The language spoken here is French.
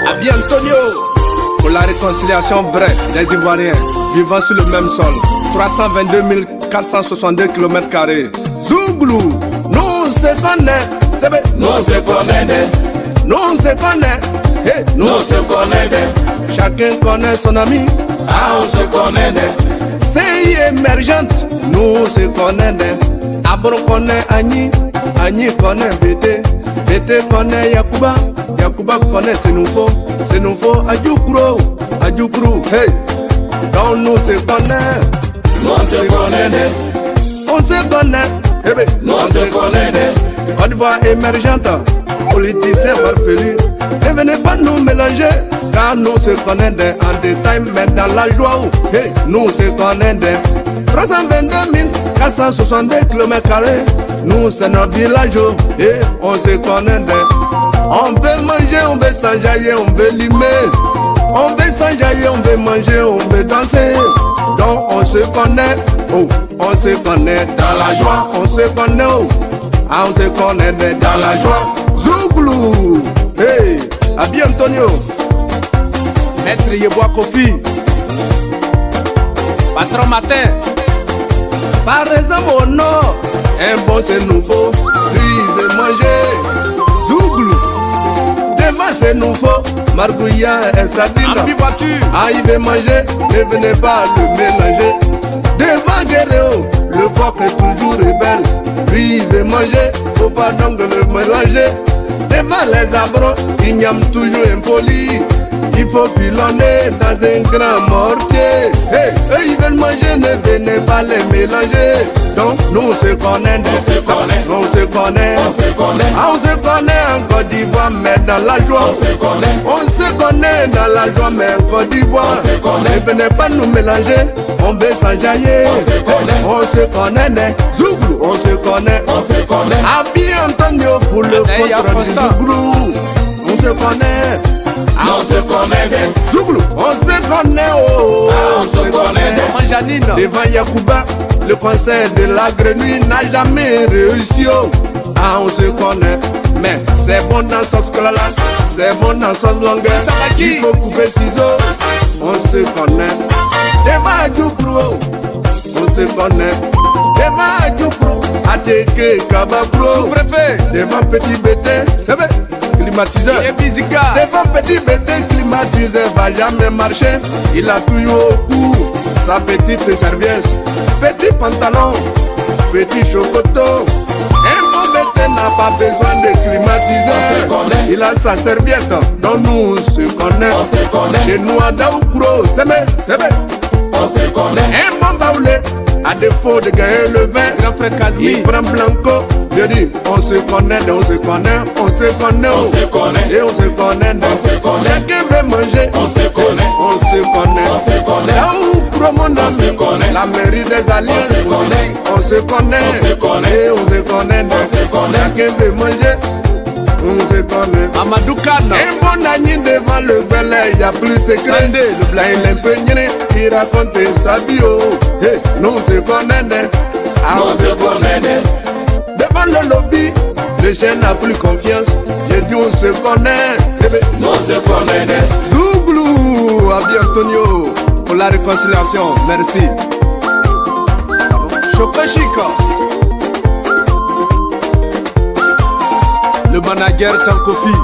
Abi Antonio, pour la réconciliation vraie des Ivoiriens vivant sur le même sol. 322 462 km². Zouglou, nous se connaît, nous se connaît, nous se connaît, hey, nous se connaît, chacun connaît son ami. ah on se connaît, CI émergente, nous se connaît. Abro connaît Agni, Agni connaît BT, BT connaît Yakuba, Yakuba connaît Senufo, Senufo Adjoukro, Adjoukro, hey. Donc nous se connaît, nous se connaît, on se connaît, eh ben, nous se connaît, Côte d'Ivoire émergente, politiciens farfelus, ne venez pas nous mélanger, car nous se connaissons en détail, mais dans la joie, hey, nous se connaissons. 322 462 km², nous c'est notre village, et on se connaît. On veut manger, on veut s'enjailler, on veut limer. On veut s'enjailler, on veut manger, on veut danser. Donc on se connaît, oh, on se connaît dans la joie, on se connaît, oh, ah, on se connaît dans la joie. Zouglou, hey, Abi Antonio, Maître Yeboah Kofi, Patron Matin. Par exemple au nord, un bon c'est nouveau, lui il veut manger. Zouglou, devant c'est nouveau, Margouilla et Sadine. Ah il veut manger, ne venez pas le mélanger. Devant Guerrero, le phoque est toujours rebelle. Lui il veut manger, faut pas donc le mélanger. Devant les abros, il n'y a toujours impoli. Il faut pilonner dans un grand mortier. Hey, eux ils veulent manger, ne venez pas les mélanger. Donc nous on se connaît, on se connaît, on se connaît, on se connaît, ah, on se connaît en Côte d'Ivoire, mais dans la joie. on se connaît dans la joie, mais en Côte d'Ivoire. Ne venez pas nous mélanger, on veut s'enjailler. On se connaît, Zouglou, on se connaît, on se connaît. Abi Antonio pour le contre du Zouglou. On se connaît. Ah, on se connaît, Zouglou, on se connaît, oh, ah, on se connaît, devant Yakuba, le conseil de la grenouille n'a jamais réussi, oh. Ah, on se connaît, mais c'est bon dans sauce colala, c'est bon dans sauce longueur. Il faut couper ciseaux, on se connaît. Devant Adjoukro, on se connaît. Devant Adjoukro, Ateke Kababro, sous-préfet. Devant Petit Bété, c'est vrai. Climatiseur, devant Petit Bété climatiseur va jamais marcher. Il a toujours au cou sa petite serviette, petit pantalon, petit chocoto. Un bon Bété n'a pas besoin de climatiseur. Il a sa serviette, donc nous on se connaît. Chez nous à Daoukro, c'est bien, on se connaît. Un bon baoulé, à défaut de gagner le vin, il prend Blanco. Je dis, on se connaît, on se connaît, on se connaît, on se connaît, et on se connaît, on se connaît. Chacun veut manger, on se connaît, on se connaît, on se connaît. Là où promo mon ami, la mairie des alliances, on se connaît, on se connaît, et on se connaît, on se connaît. Chacun veut manger, on se connaît. Amadou Kane, un bon agneau devant le belay, y a plus secret. Le blanc il est peigné, il raconte sa bio. Hey, nous on se connaît, ah, on se connaît. Devant le lobby, le chien n'a plus confiance. J'ai dit on se connaît. Nous on se connaît. Zouglou, Abi Antonio, pour la réconciliation. Merci. Chokashika, le manager Tankofi.